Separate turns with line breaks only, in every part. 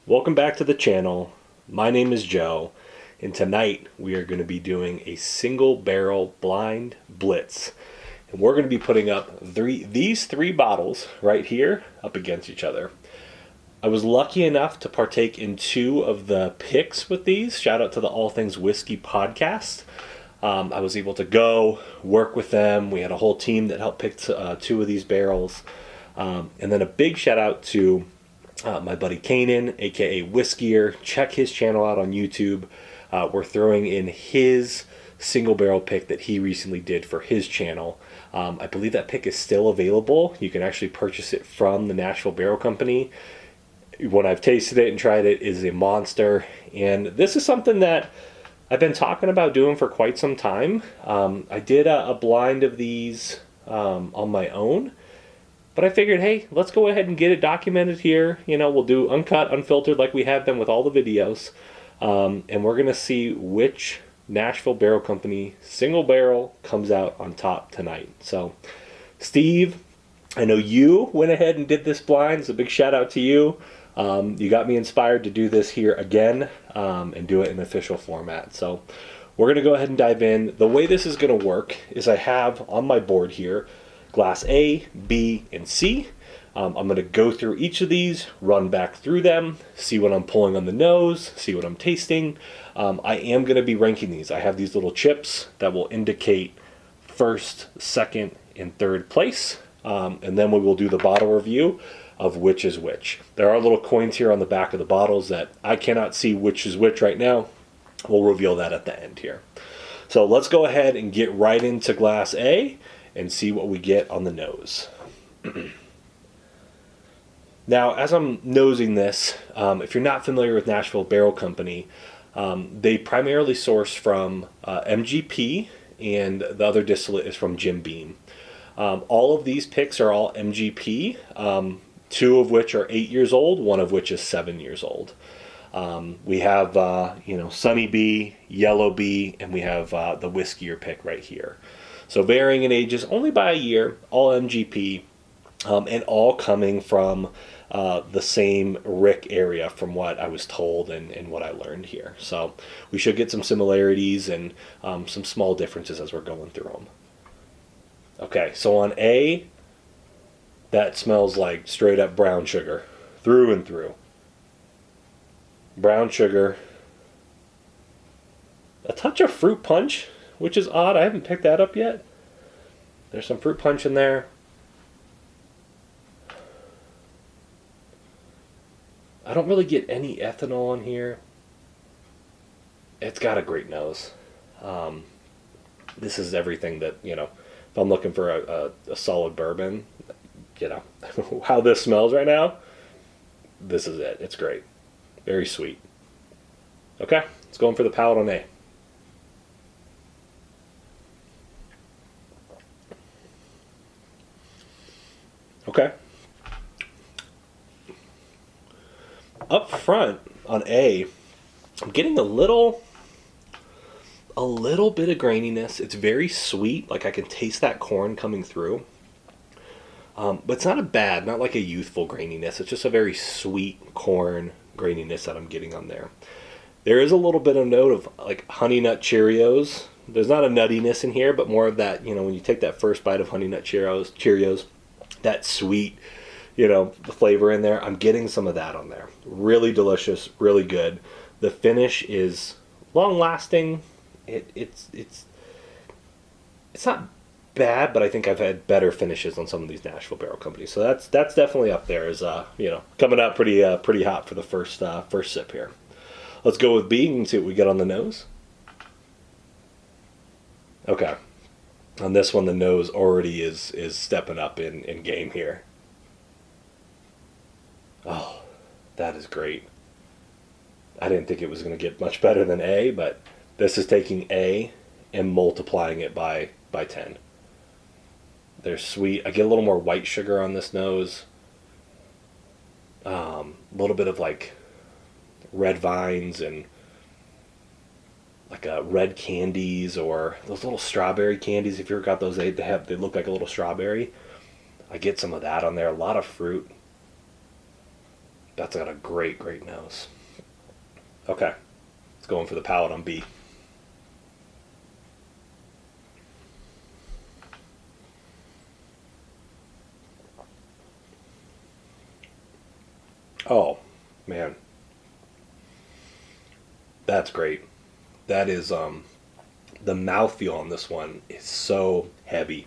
Welcome back to the channel. My name is Joe, and tonight we are going to be doing a single barrel blind blitz. And we're going to be putting up these three bottles right here up against each other. I was lucky enough to partake in two of the picks with these. Shout out to the All Things Whiskey podcast. I was able to go work with them. We had a whole team that helped pick two of these barrels. And then a big shout out to my buddy Kanan, aka Whiskyer. Check his channel out on YouTube. We're throwing in his single barrel pick that he recently did for his channel. I believe that pick is still available. You can actually purchase it from the Nashville Barrel Company. When I've tasted it and tried it, it is a monster. And this is something that I've been talking about doing for quite some time. I did a blind of these on my own. But I figured, hey, let's go ahead and get it documented here. You know, we'll do uncut, unfiltered like we have been with all the videos. And we're going to see which Nashville Barrel Company single barrel comes out on top tonight. So, Steve, I know you went ahead and did this blind. So, a big shout out to you. You got me inspired to do this here again and do it in official format. So, we're going to go ahead and dive in. The way this is going to work is I have on my board here glass A, B, and C. I'm going to go through each of these, run back through them, see what I'm pulling on the nose, see what I'm tasting. I am going to be ranking these. I have these little chips that will indicate first, second, and third place. And then we will do the bottle review of which is which. There are little coins here on the back of the bottles that I cannot see which is which right now. We'll reveal that at the end here. So let's go ahead and get right into glass A and see what we get on the nose. Now, as I'm nosing this, if you're not familiar with Nashville Barrel Company, they primarily source from MGP, and the other distillate is from Jim Beam. All of these picks are all MGP, two of which are 8 years old, one of which is 7 years old. We have, Sunny B, Yellow B, and we have the Whiskyer pick right here. So varying in ages only by a year, all MGP, and all coming from the same Rick area from what I was told and what I learned here. So we should get some similarities and some small differences as we're going through them. Okay, so on A, that smells like straight up brown sugar, through and through. Brown sugar. A touch of fruit punch, which is odd. I haven't picked that up yet. There's some fruit punch in there. I don't really get any ethanol in here. It's got a great nose. This is everything that, if I'm looking for a solid bourbon, how this smells right now, this is it. It's great. Very sweet. Okay, let's go in for the palate on A. Okay. Up front on A, I'm getting a little bit of graininess. It's very sweet, like I can taste that corn coming through. But it's not not like a youthful graininess. It's just a very sweet corn graininess that I'm getting on there. There is a little bit of note of like Honey Nut Cheerios. There's not a nuttiness in here, but more of that, when you take that first bite of Honey Nut Cheerios, that sweet, the flavor in there. I'm getting some of that on there. Really delicious, really good. The finish is long lasting. It's not bad, but I think I've had better finishes on some of these Nashville Barrel Companies. So that's definitely up there as coming out pretty hot for the first sip here. Let's go with B and see what we get on the nose. Okay. On this one, the nose already is stepping up in game here. Oh, that is great. I didn't think it was going to get much better than A, but this is taking A and multiplying it by 10. They're sweet. I get a little more white sugar on this nose. A little bit of like red vines and like red candies, or those little strawberry candies. If you ever got those, they look like a little strawberry. I get some of that on there. A lot of fruit. That's got a great, great nose. Okay, let's go in for the palate on B. Oh, man. That's great. That is, the mouthfeel on this one is so heavy.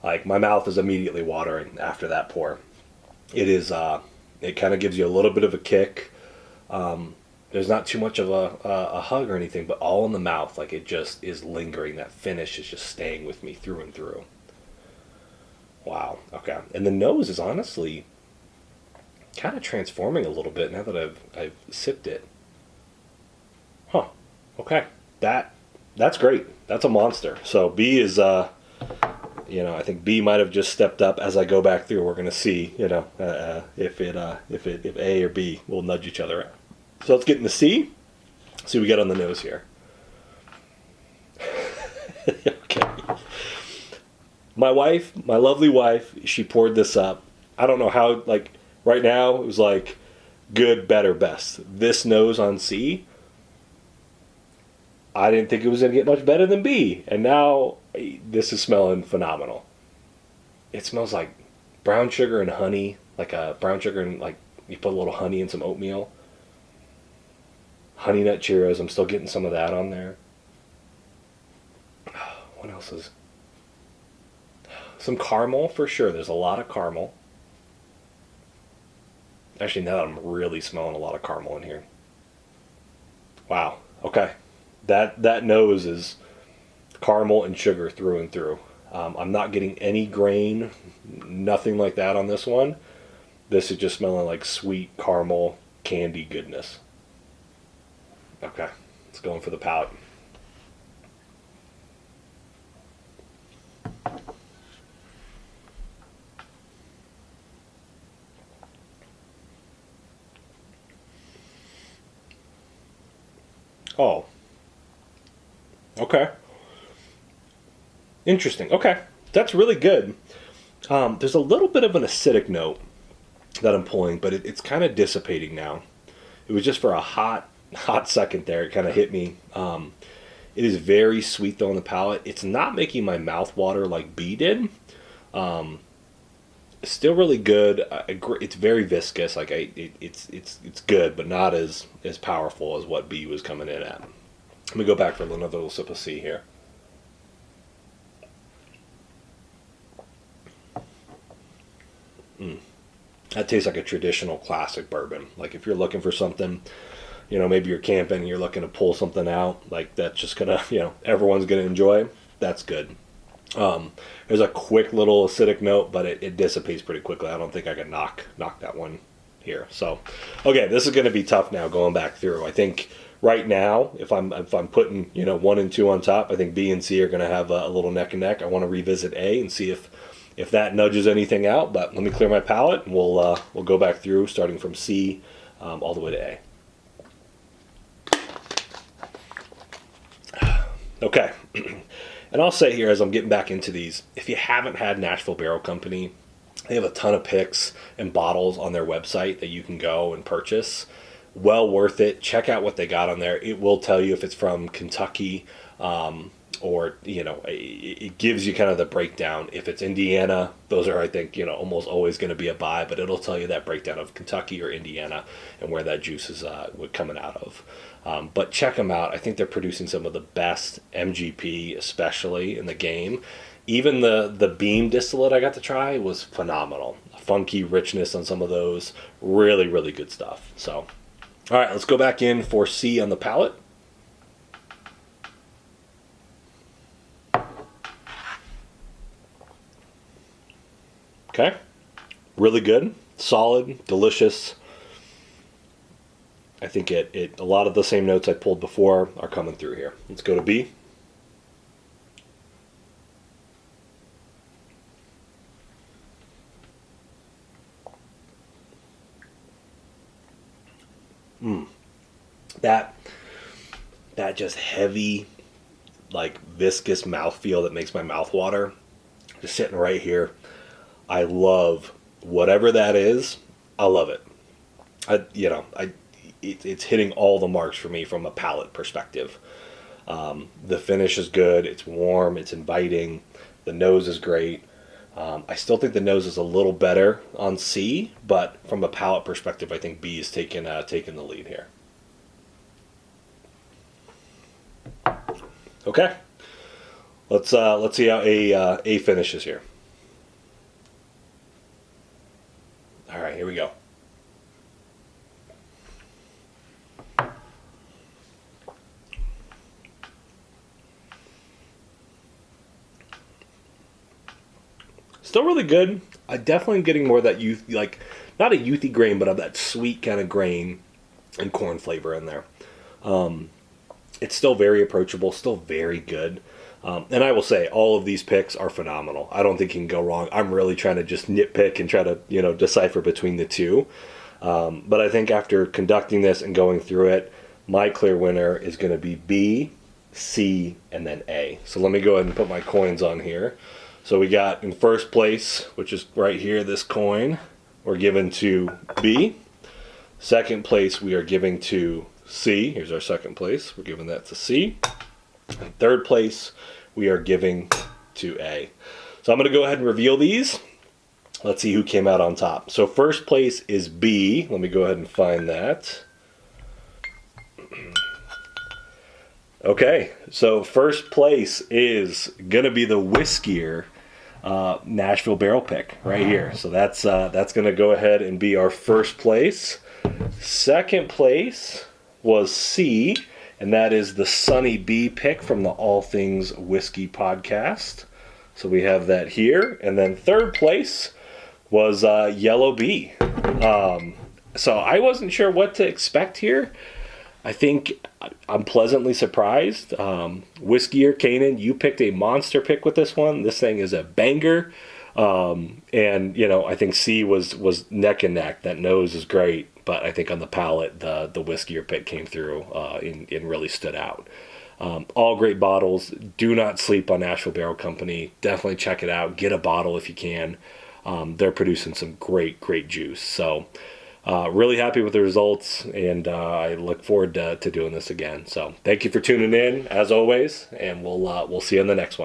Like, my mouth is immediately watering after that pour. It is, it kind of gives you a little bit of a kick. There's not too much of a hug or anything, but all in the mouth. Like, it just is lingering. That finish is just staying with me through and through. Wow. Okay. And the nose is honestly kind of transforming a little bit now that I've sipped it. Huh. Okay. That's great. That's a monster. So B is I think B might have just stepped up. As I go back through, we're going to see, if A or B will nudge each other out. So let's get into C. See what we get on the nose here. Okay. My wife, my lovely wife, she poured this up. I don't know how, like, right now, it was like good, better, best. This nose on C, I didn't think it was going to get much better than B. And now, this is smelling phenomenal. It smells like brown sugar and honey, like a brown sugar and, like, you put a little honey in some oatmeal. Honey Nut Cheerios, I'm still getting some of that on there. What else is... Some caramel for sure. There's a lot of caramel. Actually, now I'm really smelling a lot of caramel in here. Wow. Okay. That nose is caramel and sugar through and through. I'm not getting any grain, nothing like that on this one. This is just smelling like sweet caramel candy goodness. Okay. Let's go in for the palate. Oh. Okay. Interesting. Okay. That's really good. There's a little bit of an acidic note that I'm pulling, but it's kind of dissipating now. It was just for a hot second there. It kind of hit me. It is very sweet though on the palate. It's not making my mouth water like B did. It's still really good. It's very viscous. Like it's good, but not as powerful as what B was coming in at. Let me go back for another little sip of C here. That tastes like a traditional classic bourbon. Like if you're looking for something, maybe you're camping and you're looking to pull something out, like that's just gonna, everyone's gonna enjoy. That's good. There's a quick little acidic note, but it dissipates pretty quickly. I don't think I can knock that one here. So, okay, this is going to be tough now going back through. I think right now, if I'm putting 1 and 2 on top, I think B and C are going to have a little neck and neck. I want to revisit A and see if that nudges anything out. But let me clear my palate, and we'll go back through starting from C all the way to A. Okay. And I'll say here as I'm getting back into these, if you haven't had Nashville Barrel Company, they have a ton of picks and bottles on their website that you can go and purchase. Well worth it. Check out what they got on there. It will tell you if it's from Kentucky or, it gives you kind of the breakdown. If it's Indiana, those are, I think, almost always going to be a buy, but it'll tell you that breakdown of Kentucky or Indiana and where that juice is coming out of. But check them out. I think they're producing some of the best MGP, especially in the game. Even the Beam distillate I got to try was phenomenal. Funky richness on some of those. Really, really good stuff. So, all right, let's go back in for C on the palate. Okay. Really good. Solid. Delicious. I think a lot of the same notes I pulled before are coming through here. Let's go to B. That just heavy, like viscous mouthfeel that makes my mouth water. Just sitting right here. I love whatever that is. I love it. It's hitting all the marks for me from a palate perspective. The finish is good. It's warm. It's inviting. The nose is great. I still think the nose is a little better on C, but from a palate perspective, I think B is taking the lead here. Okay, let's see how A finishes here. All right, here we go. Still really good. I definitely am getting more of that youth, like not a youthy grain, but of that sweet kind of grain and corn flavor in there. It's still very approachable, still very good. And I will say, all of these picks are phenomenal. I don't think you can go wrong. I'm really trying to just nitpick and try to, decipher between the two. But I think after conducting this and going through it, my clear winner is going to be B, C, and then A. So let me go ahead and put my coins on here. So we got in first place, which is right here, this coin, we're giving to B. Second place, we are giving to C. Here's our second place. We're giving that to C. And third place, we are giving to A. So I'm going to go ahead and reveal these. Let's see who came out on top. So first place is B. Let me go ahead and find that. Okay, so first place is going to be the Whiskier Nashville Barrel pick right here. So that's going to go ahead and be our first place. Second place was C, and that is the Sunny B pick from the All Things Whiskey podcast. So we have that here. And then third place was Yellow B. So I wasn't sure what to expect here. I think I'm pleasantly surprised. Whiskier Kanan, you picked a monster pick with this one. This thing is a banger. And, I think C was neck and neck. That nose is great. But I think on the palate, the Whiskier pick came through and really stood out. All great bottles. Do not sleep on Nashville Barrel Company. Definitely check it out. Get a bottle if you can. They're producing some great juice. So really happy with the results, and I look forward to doing this again. So thank you for tuning in, as always, and we'll see you in the next one.